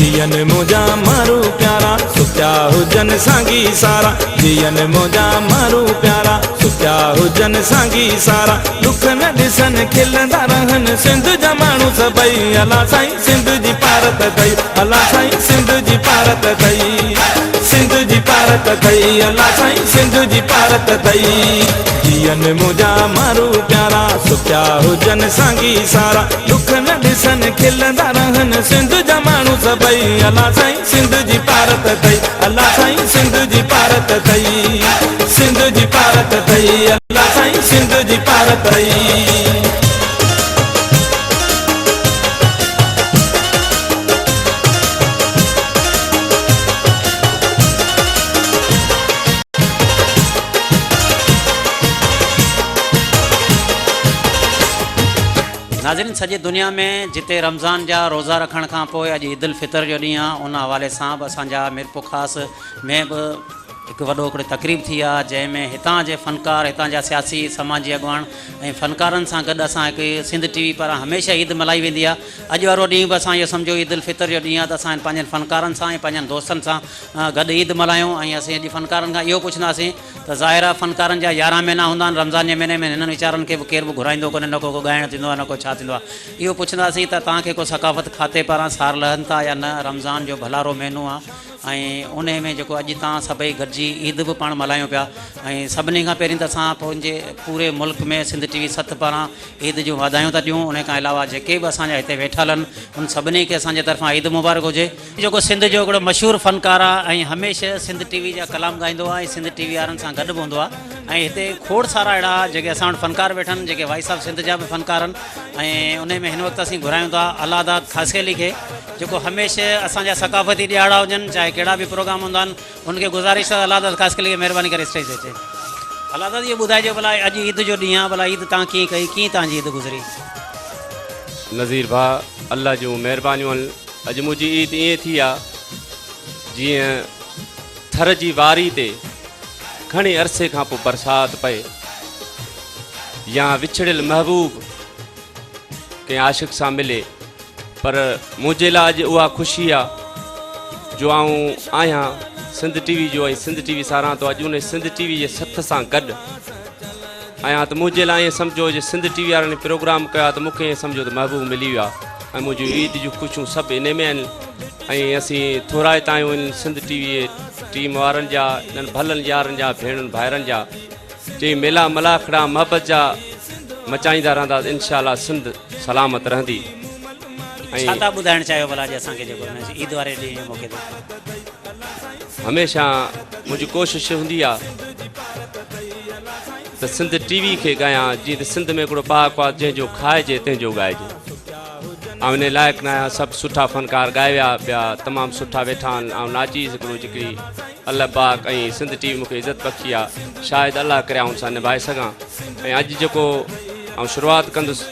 जियन मुझा मारू प्यारा सुचा हुजन सांगी सारा जियन मुझा मारू प्यारा सुचा हुजन सांगी सारा दुख न दिसन खिलंदा रहन सिंध जा माण्हू सभई अला साईं सिंध जी पारत थई अला साईं सिंध जी पारत थई सिंध जी पारत थई अला साईं सिंध जी पारत थई जियन मुझा मारू प्यारा सुचा हुजन सांगी सारा दुख न दिसन खिलंदा रहन सिंध जा माण्हू सभई अला साईं सिंध जी पारत थई अला साईं सिंध जी पारत थई सिंध जी पारत थई अला साईं सिंध जी पारत थई। नाज़रीन सॼी दुनिया में जिते रमज़ान जा रोज़ा रखण खां पोइ अॼु ईद उल फितर जो ॾींहुं आहे उन हवाले सां बि असांजा मीरपुर ख़ासि में बि हिकु वॾो हिकिड़ी तक़रीब थी आहे जंहिंमें हितां जे फ़नकार हितां जा सियासी समाजी अॻवान ऐं फ़नकारनि सां गॾु असां हिकु सिंध टीवी पारां हमेशह ईद मल्हाई वेंदी आहे। अॼु वारो ॾींहुं बि असां इहो सम्झो ईद उल फितर जो ॾींहुं आहे त असां पंहिंजनि फ़नकारनि सां ऐं पंहिंजनि दोस्तनि सां गॾु ईद मल्हायूं ऐं असीं अॼु फ़नकारनि खां इहो पुछंदासीं त ज़ाहिर आहे फ़नकारनि जा 11 महीना हूंदा आहिनि रमज़ान जे महीने में हिननि वीचारनि खे बि केरु बि घुराईंदो कोन्हे न को ॻाइणु थींदो आहे न को छा थींदो आहे। इहो पुछंदासीं त तव्हांखे को सकाफ़त खाते पारां सार लहनि था या न रमज़ान जो भलारो महीनो आहे ऐं उन में जेको अॼु तव्हां सभई गॾिजी ईद बि पाण मल्हायूं पिया ऐं सभिनी खां पहिरीं त असां पंहिंजे पूरे मुल्क में सिंध टीवी 7 पारां ईद जूं वाधायूं था ॾियूं। उन खां अलावा जेके बि असांजा हिते वेठल आहिनि उन सभिनी खे असांजे तरफ़ां ईद मुबारक हुजे। जेको सिंध जो हिकिड़ो मशहूरु फ़नकार आहे ऐं हमेशह सिंध टीवी जा कलाम ॻाईंदो आहे ऐं सिंध टीवी वारनि सां गॾु बि हूंदो आहे ऐं हिते खोड़ सारा अहिड़ा जेके असां वटि फ़नकार वेठा आहिनि जेके वाइस ऑफ सिंध जा बि फ़नकार आहिनि ऐं उन में हिन वक़्तु असीं घुरायूं था अलादाद ख़ासि अली खे जेको हमेशह असांजा सकाफ़ती ॾियारा हुजनि चाहे कहिड़ा बि प्रोग्राम हूंदा आहिनि उनखे गुज़ारिश आहे अलादाद ख़ासि अली खे महिरबानी करे स्टेज ते अचे। अलादाद इहो ॿुधाइजो भला अॼु ईद जो ॾींहुं आहे भला ईद तव्हां कीअं कई कीअं तव्हांजी ईद गुज़री। नज़ीर भाउ अल्लाह जूं महिरबानियूं आहिनि। अॼु मुंहिंजी ईद ईअं थी आहे जीअं थर जी वारी ते घणे अरसे खां पोइ बरसाति पए या विछड़ियल महबूब कंहिं आशिक़ सां मिले पर मुंहिंजे लाइ अॼु उहा ख़ुशी आहे जो आऊं आहियां सिंध टीवी जो ऐं सिंध टीवी सारां थो अॼु उन सिंध टीवी जे सथ सां गॾु आहियां त मुंहिंजे लाइ ईअं सम्झो जे सिंध टीवी वारनि प्रोग्राम कया त मूंखे ईअं सम्झो त महबूब मिली वियो आहे ऐं मुंहिंजूं ईद जूं ख़ुशियूं सभु इन में आहिनि ऐं असीं थोरा हितां आहियूं इन सिंध टीवी टीम वारनि जा इन्हनि भलनि यारनि जा भेणुनि भाइरनि जा जे मेला मलाखड़ा मोहबत जा मचाईंदा रहंदासीं इनशाअल्लाह सिंध सलामत रहंदी। छा था ॿुधाइणु चाहियो भला जे असांखे जेको ईद वारे ॾींहं जे मौक़े ते हमेशह मुंहिंजी कोशिशि हूंदी आहे त सिंध टीवी खे ॻायां जीअं त सिंध में हिकिड़ो पाक आहे जंहिंजो खाइजे तंहिंजो ॻाइजे ऐं इन लाइक़ु न आहियां। सभु सुठा फ़नकार ॻाए विया ॿिया तमामु सुठा वेठा आहिनि ऐं नाचीस हिकिड़ो हिकिड़ी अल्लाह पाक ऐं सिंध टीवी मूंखे इज़त बख़्शी आहे शायदि अलाह करे आउं सां निभाए सघां ऐं अॼु जेको ऐं शुरूआति कंदुसि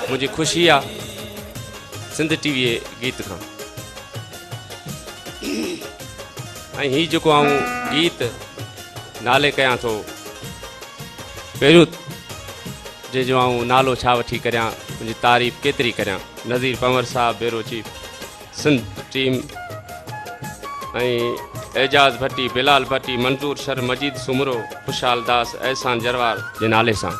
मुंहिंजी ख़ुशी आहे सिंध टीवी गीत खां ऐं हीअ जेको आऊं गीत नाले कयां थो पहिरियों जंहिंजो आऊं नालो छा वठी करियां मुंहिंजी तारीफ़ केतिरी करियां। नज़ीर पंवर साहब ब्यूरो चीफ सिंध टीम ऐं एजाज़ भट्टी बिलाल भट्टी मंजूर शर मजीद सुमरो खुशहाल दास एहसान जरवार जे नाले सां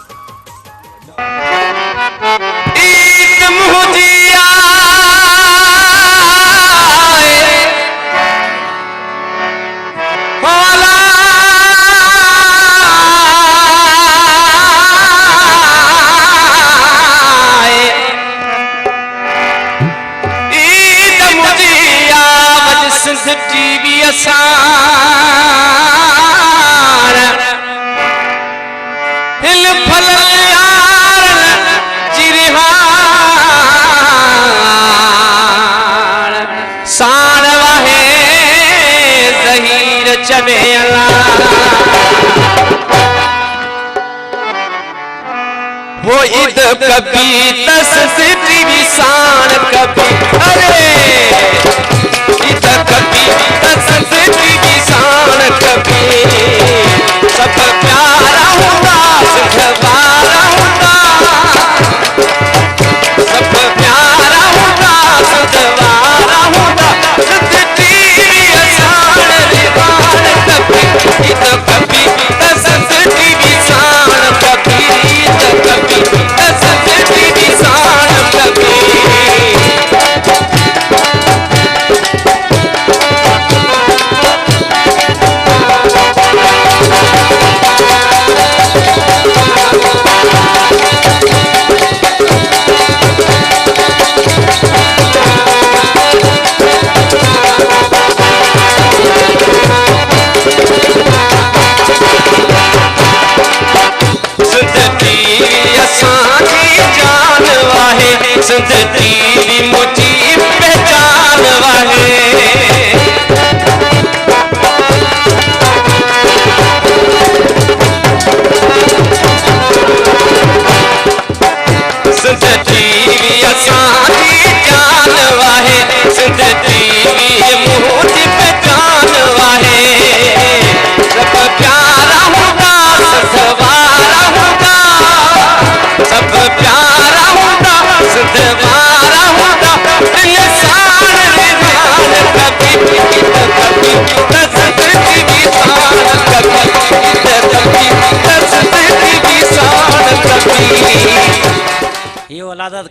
वो ईद कभी तस टीवी शान कभी अरे ईद कभी तस टीवी शान कभी सब प्यारा होगा सुखवारा होगा सब प्यारा होगा सुखवारा होगा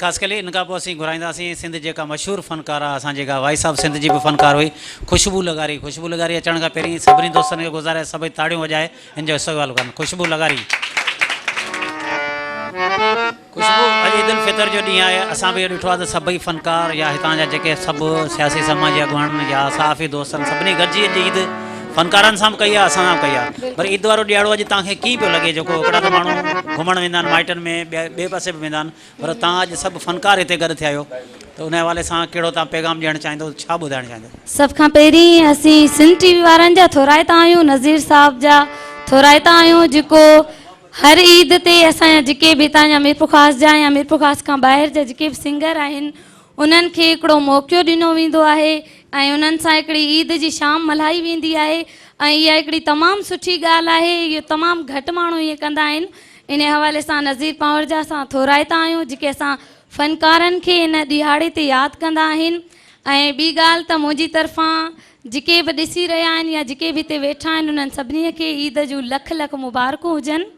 ख़ासि करे इन खां पोइ असीं घुराईंदासीं सिंध जेका मशहूरु फ़नकार आहे असां जेका वाइस ऑफ सिंध जी बि फ़नकार हुई खुशबू लगारी अचण खां पहिरीं सभिनी दोस्तनि खे गुज़ारे सभई ताड़ियूं वॼाए हिन जो सवाल कनि खुशबू लगारी खुशबू अॼु ईद उल फितर जो ॾींहुं आहे असां बि ॾिठो आहे त सभई फ़नकार या हितां जा जेके सभु सियासी समाजी अॻुवान या सहाफ़ी दोस्तनि सभिनी गॾिजी अॼु ईद फ़नकारनि सां बि कई आहे असां सां बि कई आहे पर ईद वारो ॾियारो अॼु तव्हांखे कीअं पियो लॻे जेको हिकिड़ा त माण्हू घुमणु वेंदा आहिनि माइटनि में ॿिए पासे बि वेंदा आहिनि पर तव्हां अॼु सभु फ़नकार हिते गॾु थिया आहियो त उन हवाले सां कहिड़ो तव्हां पैगाम ॾियणु चाहींदो छा ॿुधाइणु चाहींदो सभ खां पहिरीं असीं सिंध टीवी वारनि जा थोराइता आहियूं नज़ीर साहब जा थोराइता आहियूं जेको हर ईद ते असांजा जेके बि हितां जा मीरपुर ख़ास जा या मीरपुर ख़ास खां ॿाहिरि जा जेके बि सिंगर आहिनि उन्हनि खे हिकिड़ो मौक़ो ॾिनो वेंदो आहे ऐं उन्हनि सां हिकिड़ी ईद जी शाम मल्हाई वेंदी आहे ऐं इहा हिकिड़ी तमामु सुठी ॻाल्हि आहे इहो तमामु घटि माण्हू ईअं कंदा आहिनि इन हवाले सां नज़ीर पावर जा असां थोराइता आहियूं जेके असां फ़नकारनि खे इन ॾिहाड़े ते यादि कंदा आहिनि ऐं ॿी ॻाल्हि त मुंहिंजी तरफ़ां जेके बि ॾिसी रहिया आहिनि या जेके बि हिते वेठा आहिनि उन्हनि सभिनी खे ईद जूं लख लख मुबारकूं हुजनि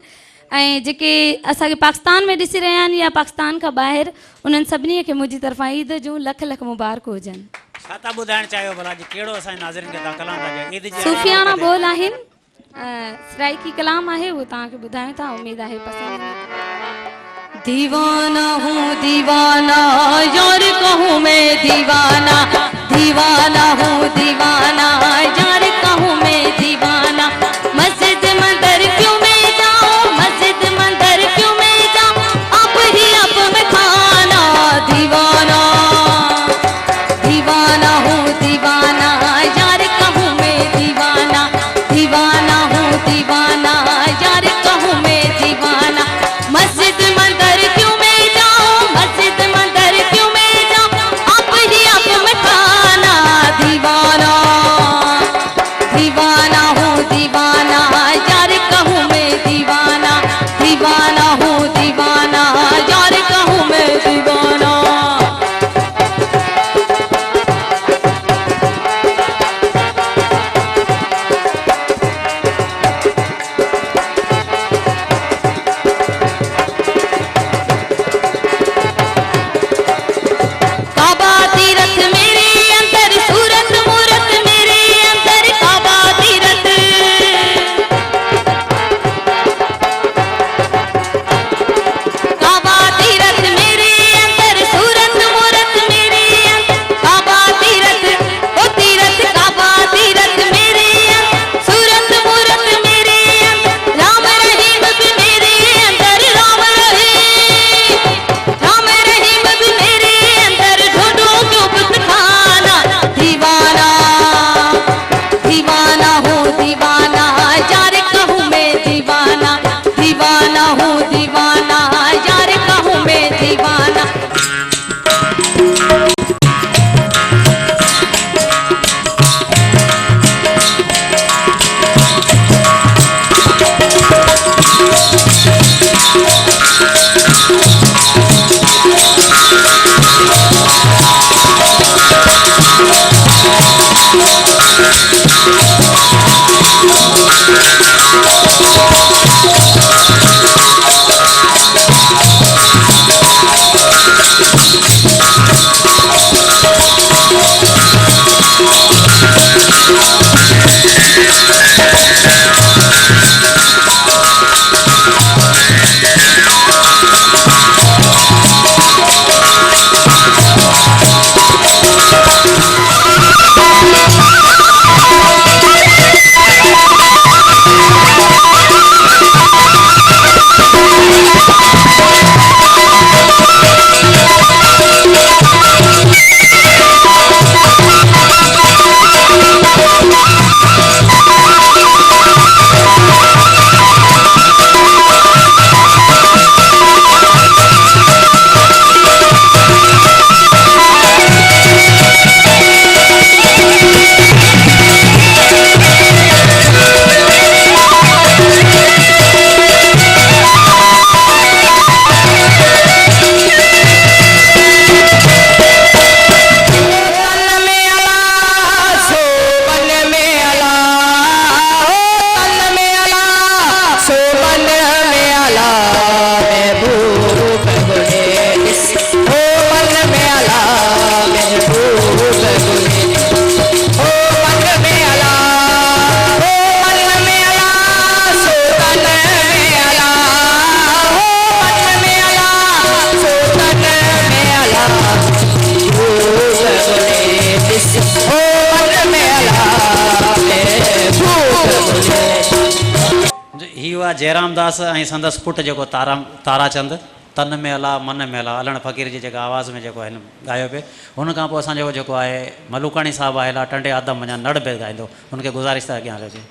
ऐं जेके असांखे पाकिस्तान में ॾिसी रहिया आहिनि या पाकिस्तान खां ॿाहिरि उन्हनि सभिनी खे मुंहिंजी तरफ़ां ईद जूं लख लख मुबारकूं हुजनि छा था ॿुधाइणु चाहियो भला अॼु कहिड़ो असांजे नाज़रीन खे तव्हां कलाम था ॾियो ईद जी सूफ़ियाना बोल आहिनि सराइकी कलाम आहे उहो तव्हांखे ॿुधायूं था उमेदु आहे पसंदि दीवाना हूँ दीवाना यार कहूँ मैं दीवाना दीवाना हूँ दीवाना यार कहूँ मैं दीवाना मस्जिद मंदिर क्यों मैं जाऊँ मस्जिद मंदिर क्यों मैं जाऊँ अब ही अब मैं खाना दीवाना दीवाना हूँ दीवाना यार कहूँ मैं दीवाना दीवाना हूँ दीवाना यार कहूँ मैं दीवाना मस्जिद मंदिर क्यों मैं जाऊँ मस्जिद मंदिर क्यों मैं जाऊँ अब ही अब मैं खाना दीवाना दीवाना हूँ दीवाना यार कहूँ मैं दीवाना दीवाना हूँ दीवाना यार कहूँ मैं दीवाना काबा तीरथ मेरे अंदर सूरत मूरत मेरे अंदर काबा तीरथ काबा तीरथ मेरे अंदर सूरत मूरत मेरे अंदर काबा तीरथ ओ तीरथ काबा तीरथ मेरे अंदर सूरत मूरत मेरे अंदर राम रहीम भी मेरे अंदर राम रहीम भी मेरे अंदर ढूंढो क्यों बुत खाना दीवाना दीवाना हूँ दीवाना यार कहूँ मैं दीवाना दीवाना हूँ दीवाना यार कहूँ मैं दीवाना आहे जयराम दास ऐं संदसि पुटु जेको ताराचंद तन में अला मन में अला अलण फ़क़ीर जी जेका आवाज़ में जेको आहिनि ॻायो पिए। हुन खां पोइ असांजो जेको आहे मलूकाणी साहिबु आहे टंडे आदम अञा नड़ पे ॻाईंदो, हुनखे गुज़ारिश था अॻियां हलिजे।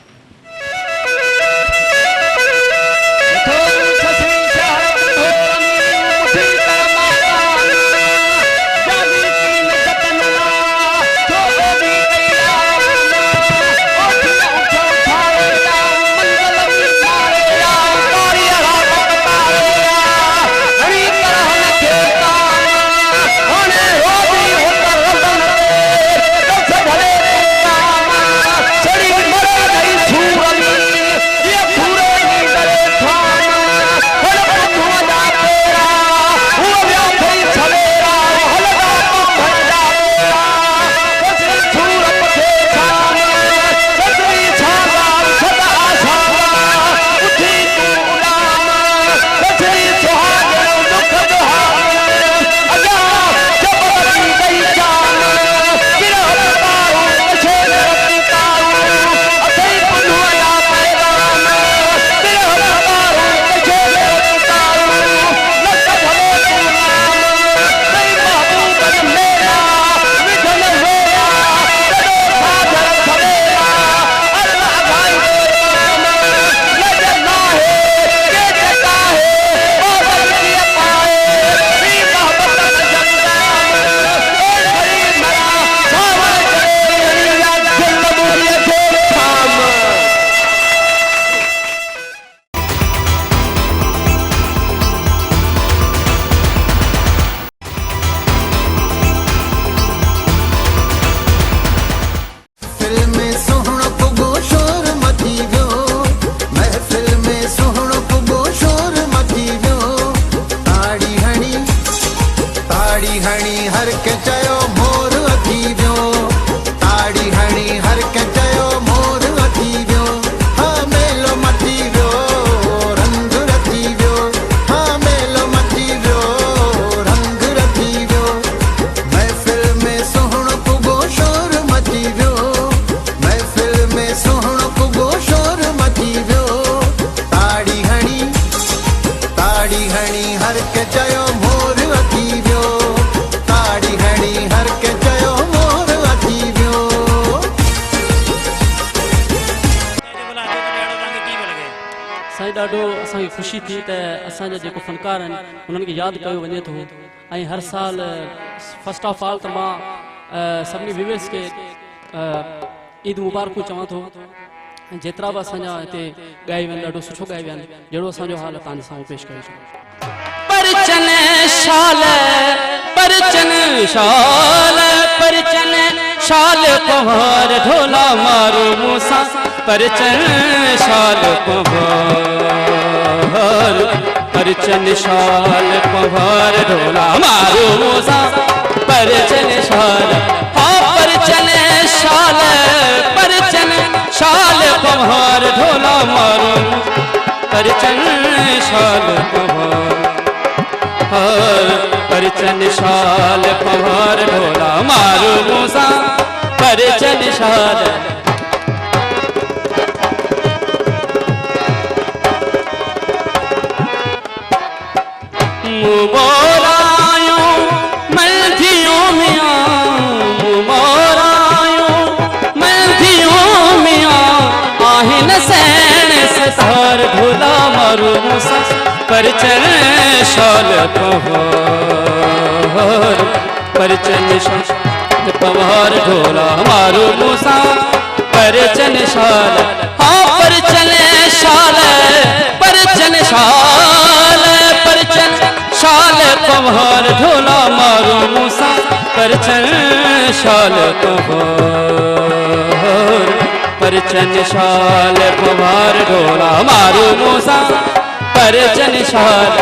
ॾाढो असांखे ख़ुशी थी त असांजा जेको फ़नकार आहिनि उन्हनि खे यादि कयो वञे थो। ऐं हर साल फस्ट ऑफ ऑल त मां सभिनी व्यूअर्स खे ईद मुबारकूं चवां थो। ऐं जेतिरा बि असांजा हिते ॻाए विया आहिनि ॾाढो सुठो ॻाए विया आहिनि। जहिड़ो असांजो हाल तव्हांजे साम्हूं पेश कयो। परचन शाल परचन शाल परचन शाल पवार ढोला मारो मूसा परचन शाल पवार परचन शाल पवार ढोला मारो मूसा परचन शाल हाँ परचन शाल पवार ढोला मारो परचन शाल पवार परचन शाल पवार ढोला मारो मूसा परचन शाल मोरायो मलधियों में मोरायो मलधियों में आहिन सैन सतार ढोला मारो मूसा परचन शाल पवार परचन शाल पवार ढोला मारो मूसा परचन शाल हाँ परचन शाल परचन शाल पवार ढोला मारो मूसा परचन शाल पवार परचन शाल पवार ढोला मारो मूसा परचन शाल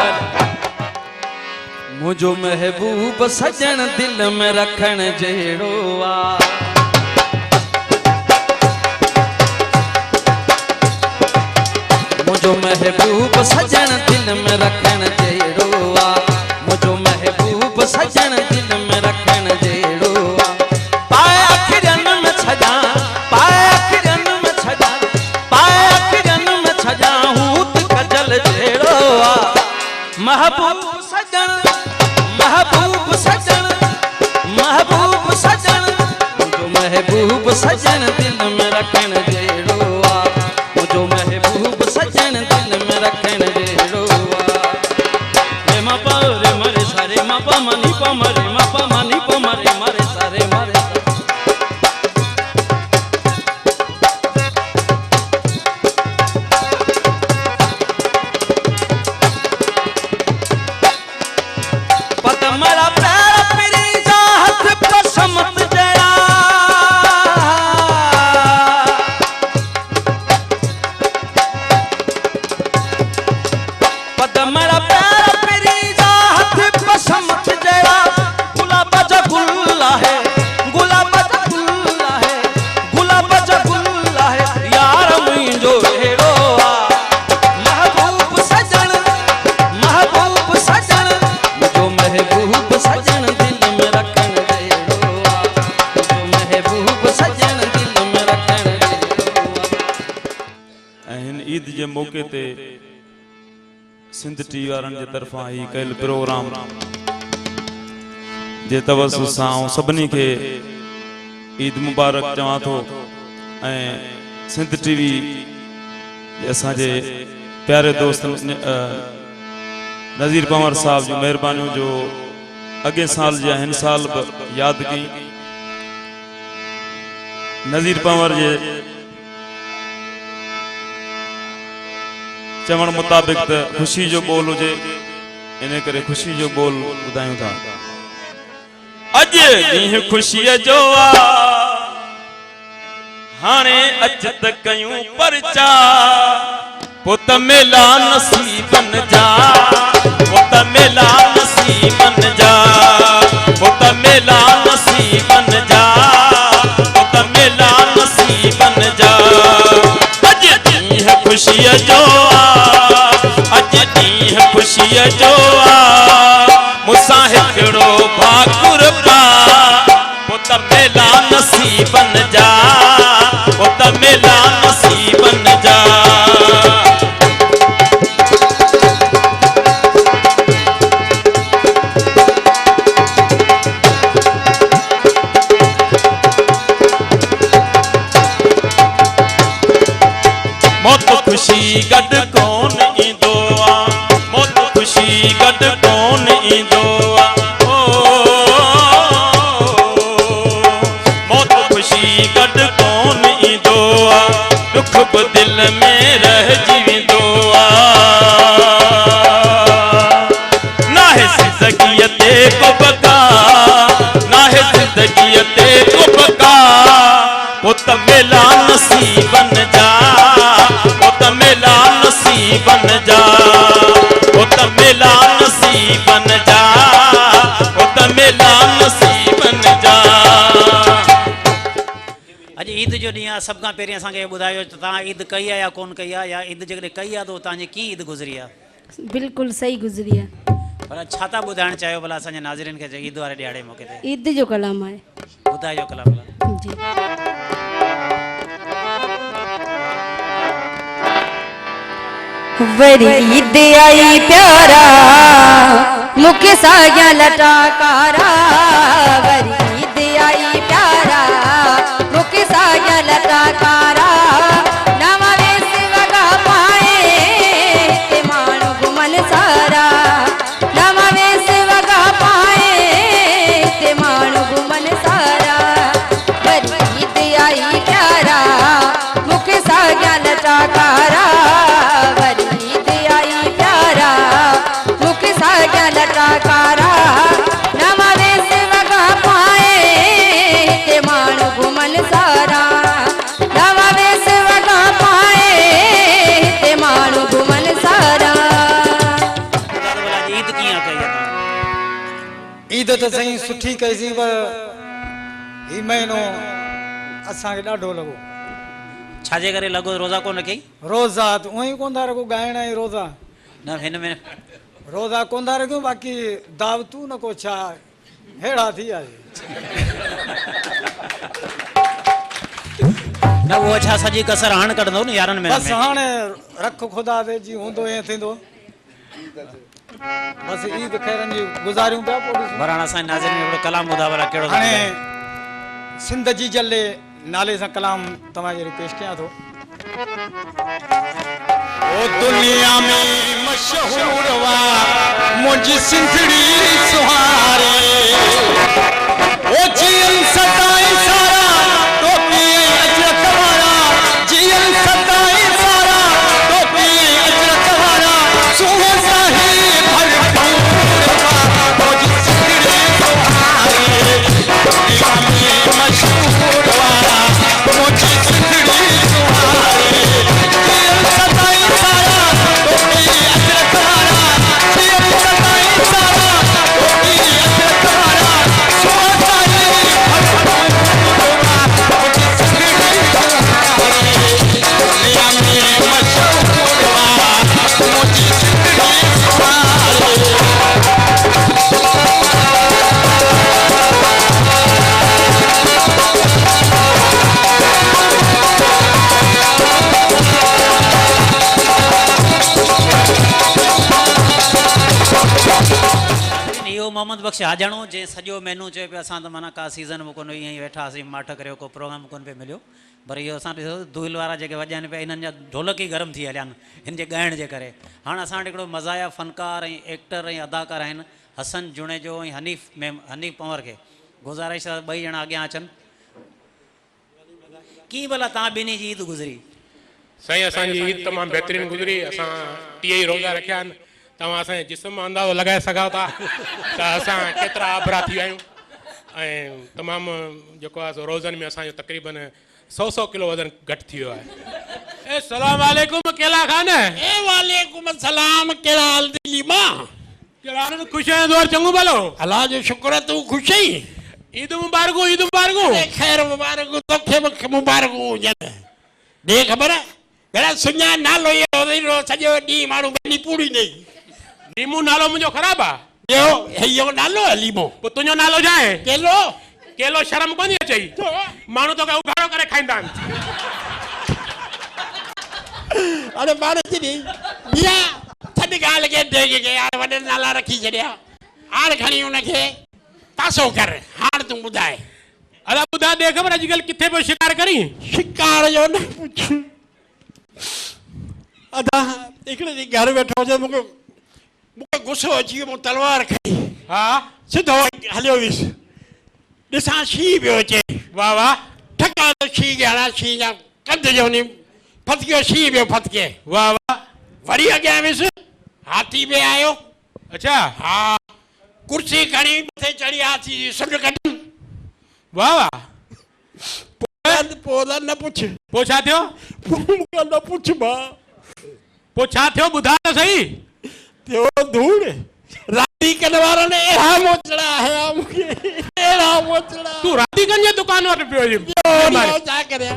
मुझो महबूब सजन दिल में रखण जहिड़ो आ मुझो महबूब सजन दिल में रखण जहिड़ो आ मुझो महबूब सजन दिल में रखण जहिड़ो आ पाए अखिरन में छजा पाए अखिरन में छजा पाए अखिरन में छजा हूत महबूब सजन दिल में रखण जहिड़ो आ मुंहिंजो महबूब सजन दिल में रखण जहिड़ो आ रे मा पा रे मरे सारे मा पा मा नी पा मरे मा पा मा नी पा मरे मरे सारे मरे पदमरा पैर पिरी जा हथ पसमत जड़ा पदमरा पैर पिरी जा हथ पसमत जड़ा गुलाब जा गुल्ला है गुलाब जा गुल्ला है गुलाब जा गुल्ला है यार मुंहिंजो हेड़ो आ महबूब सजन मुंहिंजो महबूब सजन दिल में रखण जहिड़ो आ मुंहिंजो महबूब सजन दिल में रखण जहिड़ो आ ऐं हिन ईद जे मौक़े ते सिंध टीवी वारनि जे तरफ़ां ही कयल प्रोग्राम जे तवसुल सां सभिनी खे ईद मुबारक चवां थो ऐं सिंध टीवी जे असांजे प्यारे दोस्त नज़ीर पंवर साहब जी महिरबानियूं जो अॻे साल जा हिन साल बि यादि कई नज़ीर पंवर जे चवण मुताबिक़ त ख़ुशी जो बोल हुजे इन करे ख़ुशी जो बोल ॿुधायूं था अॼु ॾींहुं ख़ुशीअ जो आ हाणे अच त कयूं परचा पुत मेला नसीबन जा पुत मेला नसीबन जा पुत मेला नसीबन जा पुत मेला नसीबन जा अॼु ॾींहुं ख़ुशीअ जो अॼु ॾींहुं ख़ुशीअ जो मूंसां हिकिड़ो भाकुर पा पुत मेला नसीबन जा पुत मेला नसीबन जा मौत ख़ुशी गॾु कोन ईंदो आहे मौत ख़ुशी गॾु कोन ईंदो आहे मौत ख़ुशी गॾु कोन ईंदो आहे दुख बि दिल में रहिजी वेंदो आहे नाहे ज़िंदगीअ ते को बका नाहे ज़िंदगीअ ते को बका पुत मेला नसीबन जा पुत मेला नसीबन जा पुत मेला नसीबन जा पुत मेला नसीबन जा अॼु ईद जो ॾींहुं आहे सभ खां पहिरीं असांखे ॿुधायो त तव्हां ईद कई आहे या कोन कई आहे या ईद जेकॾहिं कई आहे त तव्हांजी कीअं ईद गुज़री आहे बिल्कुलु सही गुज़री आहे पर छा था ॿुधाइणु चाहियो भला असांजे नाज़रीन खे ईद वारे ॾियारे मौक़े ते ईद जो कलाम आहे ॿुधाइजो कलाम भला जी वरी ईद आई प्यारा मुखे साया लटाकारा वरी ईद आई प्यारा मुखे साया लटाकारा नवा वेस वगा पाए ते माण्हू घुमन सारा नवा वेस वगा पाए ते माण्हू घुमन सारा वरी ईद आई प्यारा मुखे साया लटाकारा लटाकारा नवा वेस वगा पाए ते माण्हू घुमन सारा नवा वेस वगा पाए ते माण्हू घुमन सारा ईद कीअं कई आहे ईद त साईं सुठी कईसीं पर ही महीनो असांखे ॾाढो लॻो छाजे करे लॻो रोज़ा कोन कई रोज़ा त उहो ई कोन था रखो ॻाइण ऐं रोज़ा न हिन में रोज़ा कोन था रखूं बाक़ी दावतूं न को छा हेड़ा थी आहे न वो छा सॼी कसर हाणे कढंदो न यारनि में बसि हाणे रख ख़ुदा ते जी हूंदो ईअं थींदो बसि ईद ख़ैरनि जी गुज़ारियूं पिया पोइ वराणा साईं नाज़रीन में हिकिड़ो कलाम ॿुधा भला कहिड़ो हाणे सिंध जी जले नाले से कलाम तव्हां जे पेश कयां थो। ओ दुनिया में मशहूर वा मुंहिंजी सिंधड़ी सुहारे, ओ जीअन सदाई सारा टोपी अजरक वारा, जीअन सदाई सारा टोपी अजरक वारा, सुहे साही भरपूर वा मुंहिंजी सिंधड़ी सुहारे, दुनिया में मशहूर वा मुंहिंजी सिंधड़ी सुहारे, जीअन सदाई सारा टोपी अजरक वारा, जीअन सदाई सारा टोपी अजरक वारा, सुहे साही भरपूर वा मुंहिंजी सिंधड़ी सुहारे, दुनिया में मशहूर वा मुंहिंजी सिंधड़ी सुहारे। इहो मोहम्मद बख्श हाजणो जे सॼो मेनू चयो पियो असां त माना का सीज़न में कोन ईअं ई वेठा हुआसीं माठ करियो को प्रोग्राम कोन पियो मिलियो, पर इहो असां ॾिसो धूल वारा जेके वॼनि पिया इन्हनि जा ढोलक ई गरम थी हलिया आहिनि हिन जे ॻाइण जे करे। हाणे असां वटि हिकिड़ो मज़ाया फ़नकार ऐं एक्टर ऐं अदाकार आहिनि हसन जुणेजो ऐं हनीफ़ पंवर खे गुज़ारिश आहे ॿई ॼणा अॻियां अचनि। कीअं भला तव्हां ॿिन्ही जी ईद गुज़री? साईं असांजी ईद तमामु बहितरीनु गुज़री, असां 30 ई रोज़ा रखिया आहिनि। तव्हां असांजे जिस्म अंदाज़ो लॻाए सघो था त असां केतिरा आबरा थी विया आहियूं ऐं तमामु जेको आहे सो रोज़नि में असांजो तक़रीबन 100 किलो वज़न घटि थी वियो आहे। ए सलाम वालेकुम केला खान। ए वालेकुम सलाम, कहिड़ा हाल दिल्ली मां? कहिड़ा हाल? ख़ुशि आहियां दौर चङो भलो? अलाह जो शुक्र आहे तूं ख़ुशि आहीं? ईद मुबारकूं, ईद मुबारकूं। ख़ैर मुबारकूं तोखे बि मुबारकूं हुजनि। ॾे ख़बर भेड़ा सुञा नालो इहो सॼो ॾींहुं माण्हू ॿिनी पूरी ॾेई। लीमो नालो मुंहिंजो ख़राबु आहे? इहो नालो आहे लीमो? पोइ तुंहिंजो नालो छा आहे? केलो। केलो शर्म कोन थी अचई? माण्हू तोखे उघाड़ो करे खाईंदा आहिनि। अरे माण्हू थी बिया थधि ॻाल्हि खे ॾेग के यार वॾे नाला रखी छॾिया। हाणे खणी हुनखे तासो कर। हाणे तूं ॿुधाए। अला ॿुधा ॾे ख़बर अॼुकल्ह किथे पियो शिकार करी? शिकार जो न पुछ। अदा हिकिड़े ॾींहुं घर वेठो हुजे मूंखे गुस्सो अची वियो, मूं तलवार खई। हा सिधो हलियो वियुसि, ॾिसां शींहुं पियो अचे। वाह वाह। ठका त शींहुं ॻाढ़ा शींहुं जा कंध जो नी फतकियो शींहुं पियो फतके। वाह वाह। वरी अॻियां वियुसि, हाथी बि आयो। अच्छा। हा कुर्सी खणी मथे चढ़ी हाथी जी सुंड कढी। वाह वाह। पोइ न पुछ। पोइ छा थियो? मूंखे न पुछ मां। पोइ छा थियो ॿुधा त सही। थियो धूड़ राती कन वारनि ने अहिड़ा मोचड़ा हया मूंखे, अहिड़ा मोचड़ा। तूं रातीकनि जे दुकान वटि पियो वञी? छा करियां?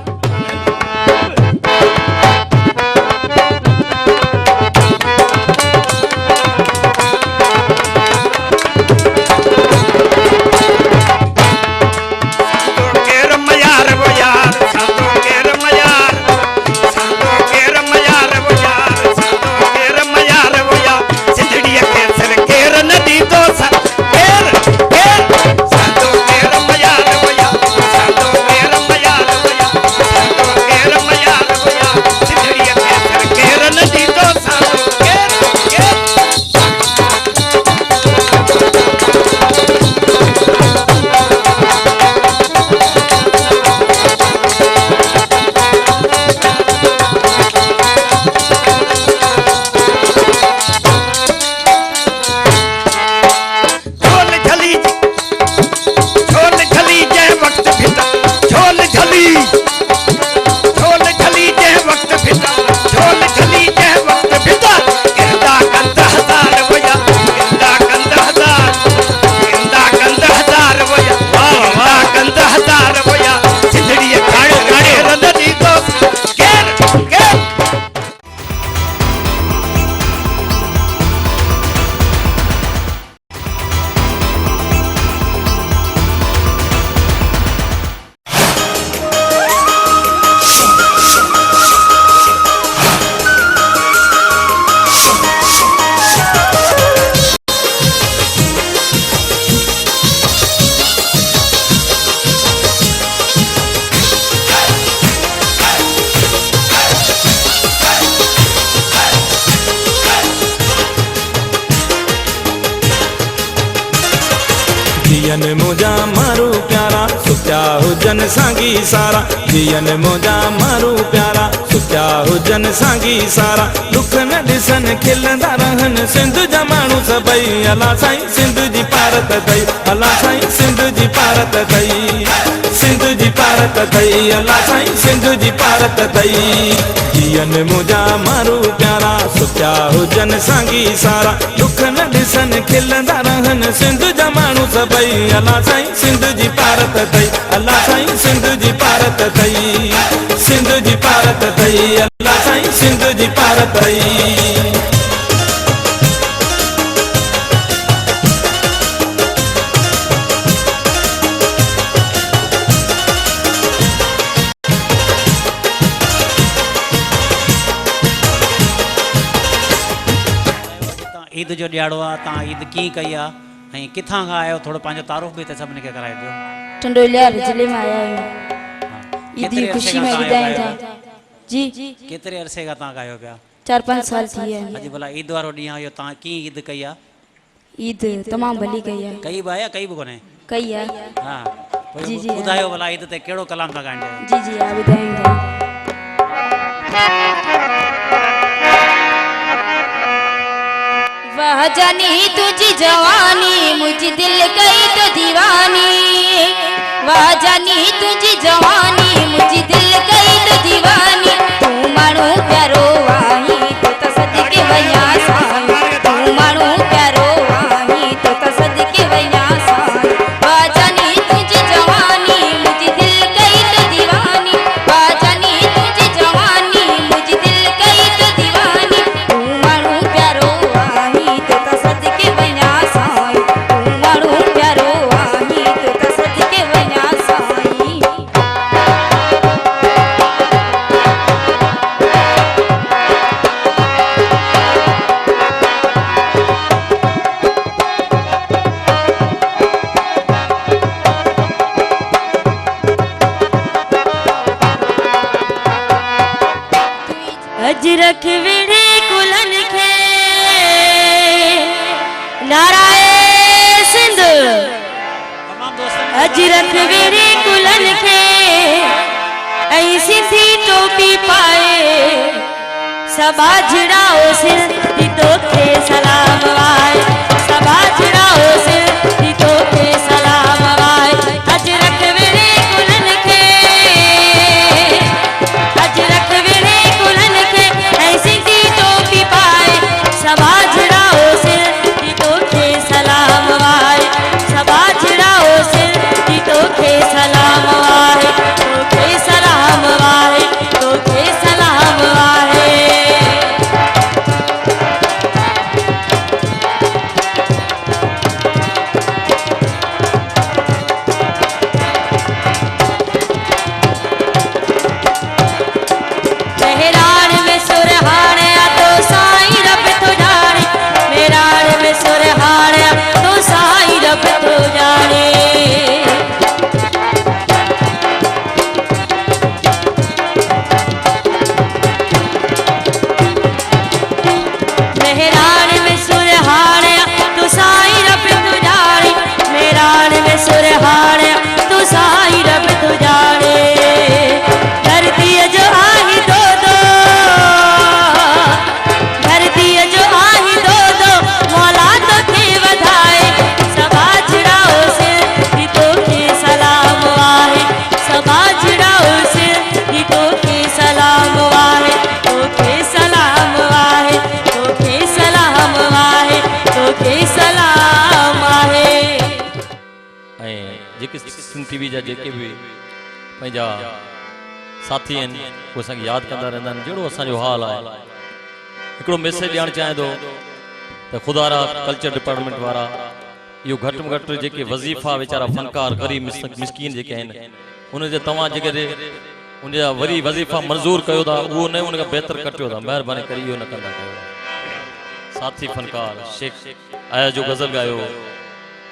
जियन मुंहिंजा मारू प्यारा सुचा हुजन सांगी सारा जियन मुंहिंजा मारू प्यारा सुचा हुजन सांगी सारा दुख न ॾिसन खिलंदा रहन सिंध जा माण्हू सभई अला साईं सिंध जी पारत अथई अला साईं सिंध जी पारत अथई सिंध जी पारत अथई अला साईं सिंध जी पारत अथई जियन मुंहिंजा मारू प्यारा सुचा हुजन सांगी सारा दुख न ॾिसन खिलंदा रहन सिंध जा माण्हू सभई अला साईं सिंध जी पारत अथई अला साईं सिंध जी पारत अथई सिंध जी पारत अथई अला साईं सिंध जी पारत अथई ईद जो ॾियारो आहे तव्हां ईद कीअं कई आहे ऐं किथां खां आयो थोरो पंहिंजो तारुफ़ बि त सभिनी खे कराए ॾियो टंडोलिया जिले में आया हूँ ईद की खुशी में विदाई था जी केतिरे अरसे खां तव्हां कयो पिया 4-5 साल थी है अॼु भला ईद वारो ॾींहुं हुयो तव्हां कीअं ईद कई आहे ईद तमामु भली कई है कई बि आहे या कई बि कोन्हे कई है हा पोइ जी, जी, ॿुधायो भला ईद ते कहिड़ो कलाम था ॻाइण जी जी आप विदाई था वाह जानी तुझी जवानी मुझी दिल गई तो दीवानी वाह जानी तुझी जवानी मुझी दिल गई तो दीवानी तू मानो प्यारो वाही तो सदके वया साईं तू मानो प्यारो वाही तो सदके वया साईं वाह जानी तुझी जवानी मुझी दिल गई तो दीवानी वाह जानी तुझी जवानी मुझी दिल गई तो दीवानी तू मानो प्यारो वाही तो सदके वया साईं तू मानो प्यारो वाही तो सदके वया साईं अजरख विड़े कुलन खे नाराए सिंध अजरख विड़े कुलन खे ऐं सिंधी टोपी पाए सबा जड़ाओ सिर दी तोखे सलाम वाए सबा जड़ाओ सिर दी तोखे सलाम वाए अजरख विड़े कुलन खे अजरख विड़े कुलन खे ऐं सिंधी टोपी पाए सबा जड़ाओ सिर दी तोखे सलाम वाए सबा जड़ाओ सिर दी तोखे सलाम वाए तोखे सलाम वाए तोखे सलाम वाए मेहरान में सुरहाने तो साईं रब तो जाने मेहरान में सुरहाने तो साईं रब तो जाने मेहरान में सुरहाने तो साईं रब तो जाने मेहरान में सुरहाने तो साईं रब तो जाने धरती जो आही दो दो धरती जो आही दो दो मौला तो थे वधाए सबा जड़ाओ सिर दी तोखे सलाम वाहे सबा जड़ाओ सिर दी तोखे सलाम वाहे तोखे सलाम वाहे तोखे सलाम वाहे तोखे सलाम वाहे ऐं जेके सिंध टीवी जा जेके बि पंहिंजा साथी आहिनि उहे असांखे यादि कंदा रहंदा आहिनि जहिड़ो असांजो हाल आहे हिकिड़ो मैसेज ॾियणु चाहियां थो त ख़ुदारा कल्चर डिपार्टमेंट वारा इहो घटि में घटि जेके वज़ीफ़ा वीचारा फ़नकार ग़रीब मिसकीन जेके आहिनि उनजे तव्हां जेके उनजा वरी वज़ीफ़ा मंज़ूर कयो था उहो न उनखां बहितर कटियो था महिरबानी करे इहो न कंदा कयो साथी फ़नकार शेख आया जो गज़ल ॻायो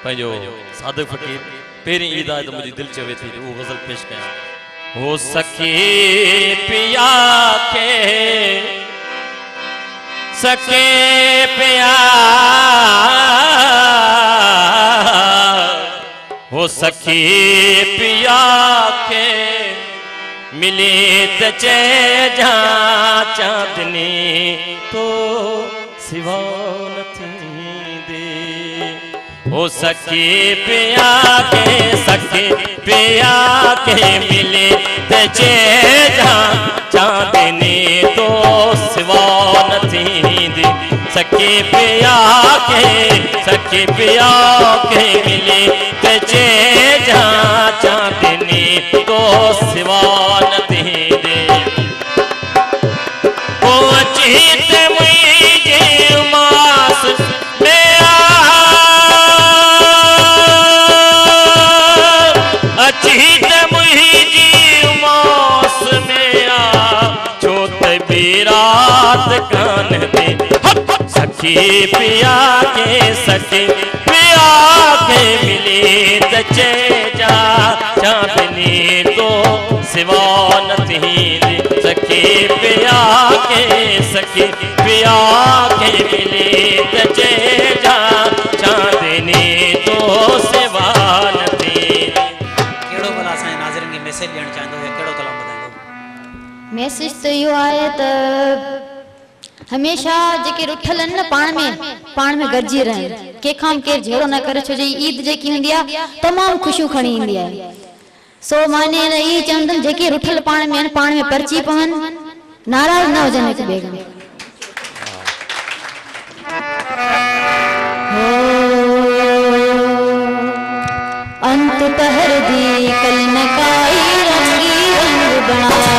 पंहिंजो सादिक फ़कीर पहिरीं ईद आहे त मुंहिंजी दिलि चवे थी उहो गज़ल पेश कयां हो सखी पिया के सके पिया ओ सखी पिया के मिले त चे जा चांदनी तो सिवा नथी दे। ओ सखी पिया के मिले त चे जा चांदनी तो सिवा नथी दे। सखी पिया के मिले त चे जा चांदनी तो सिवा नथी दे। ओ अचीत मुझे मास में अचीत मुझी मास में छोट बिरात कान दे। सखी पिया के मिले त चे जा चांदनी तो सिवा नथी दे। सखी पिया के मिले त चे जा चांदनी तो सिवा नथी दे। कहिड़ो भला असांजे नाज़रीन खे मैसेज ॾियणु चाहींदो हुयो, कहिड़ो कलाम ॿुधाईंदो? मैसेज तो इहो आहे त हमेशा जेके रुठल आहिनि न पाण में गॾिजी रहनि, कंहिंखां बि केरु जहिड़ो न करे। छो जो ईद जेकी हूंदी आहे तमामु ख़ुशियूं खणी ईंदी आहे। सो माने इहे चवंदमि जेके रुठल पाण में आहिनि पाण में परची पवनि, नाराज़ न हुजनि हिक ॿिए खां। अंत तहर दी कल नकाई रंगी रंग बनाया।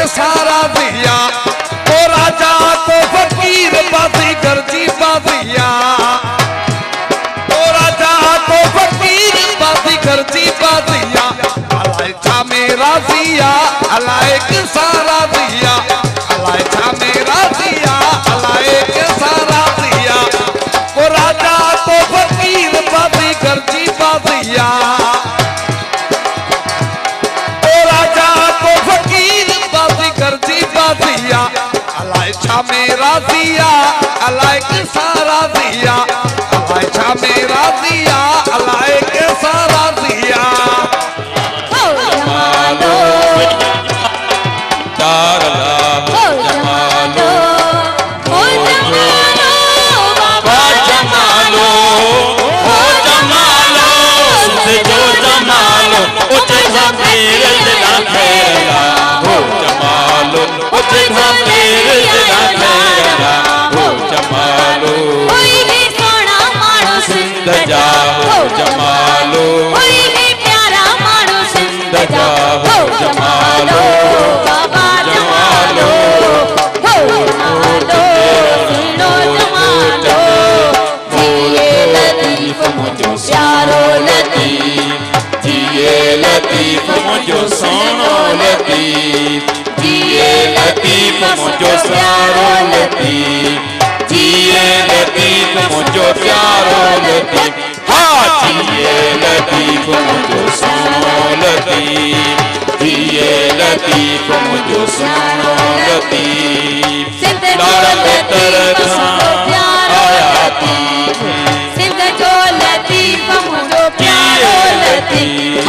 सारा दिया तो राजा तो फकीर बाजी गर्जी बाजिया तो राजा तो फकीर बाजी गर्जी बाजिया अलाए छा मेरा जिया अलाए सारा दिया अलाए छा मेरा जिया उठा फेर तेरा खैरा हो जमालो उठा फेर तेरा खैरा हो जमालो कोई भी सोना मानो सिंध जा हो जमालो कोई भी प्यारा मानो सिंध जा हो जमालो बाबा जमालो हो जमालो सुनो जमालो जिए लतीफ मुझो प्यारो लतीफ जिए लतीफ मुझो सोनो लतीफ जिए लतीफ मुझो प्यारो लतीफ जिए लतीफ मुझो प्यारो लतीफ हाँ जिए लतीफ मुझो सोनो लतीफ जिए लतीफ मुझो सोनो लतीफ लाड़ लतर आया तीफ सिंध जो लतीफ मुझो प्यारो लतीफ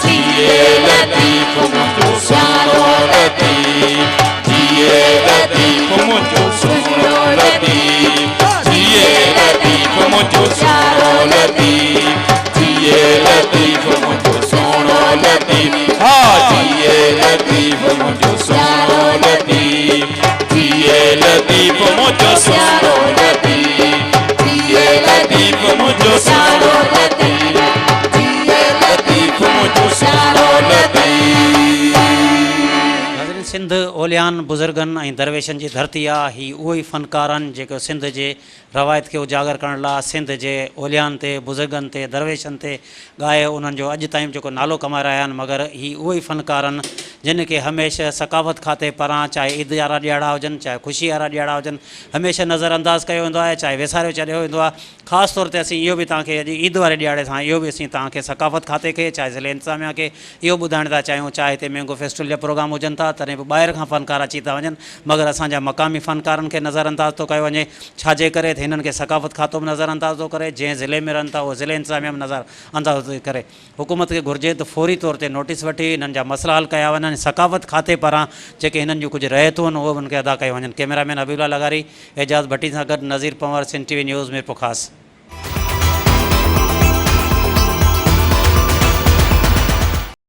जिए लतीफ मुझो सोनो लतीफ जिए लतीफ मुझो सोनो लतीफ जिए लतीफ मुझो सोनो लतीफ जिए लतीफ मुझो सोनो लतीफ हाँ जिए लतीफ मुझो सोनो लतीफ जिए लतीफ मुझो सोनो लतीफ जिए लतीफ मुझो सोनो लतीफ जिए लतीफ मुझो सोनो लतीफ। नाज़रीन, सिंध ओलियान बुज़ुर्गनि ऐं दरवेशनि जी धरती आहे। ही उहो ई फ़नकार आहिनि जेको सिंध जे रवायत खे उजागर करण लाइ सिंध जे ओलियान ते बुज़ुर्गनि ते दरवेशनि ते ॻाए उन्हनि जो अॼु ताईं जेको नालो कमाए रहिया आहिनि। मगर ही उहो ई फ़नकार आहिनि जिन खे हमेशह सकावत खाते पारां चाहे ईद वारा ॾियारा हुजनि चाहे ख़ुशी वारा ॾियारा हुजनि हमेशह नज़रअंदाज़ कयो वेंदो आहे, चाहे विसारियो छॾियो वेंदो आहे। ख़ासि तौर ते असीं इहो बि तव्हांखे अॼु ईद वारे ॾियारे सां इहो बि असीं तव्हांखे सकावत खाते खे चाहे ज़िले इंतिज़ामिया खे इहो ॿुधाइण था चाहियूं, चाहे हिते मैंगो फेस्टिवल जा प्रोग्राम हुजनि था तॾहिं बि ॿाहिरि खां फ़नकार अची था वञनि मगर असांजा मक़ामी फ़नकारनि खे नज़रअंदाज़ थो कयो वञे। छाजे करे त हिननि खे सकावत खातो बि नज़रअंदाज़ थो करे, जंहिं ज़िले में रहनि था उहो ज़िले इंतिज़ामिया में नज़रअंदाज़ थो करे। हुकूमत खे घुरिजे त फौरी तौर ते नोटिस वठी हिननि जा मसइला हल कया वञनि, सकावत खाते पारां जेके हिननि जूं कुझु रहितूं आहिनि उहो बि उनखे अदा कयूं वञनि। कैमरामैन हबीबुल्लाह लगारी, एजाज़ भट्टी सां गॾु नज़ीर पंवर, सिंध टीवी न्यूज़ मीरपुर ख़ासि।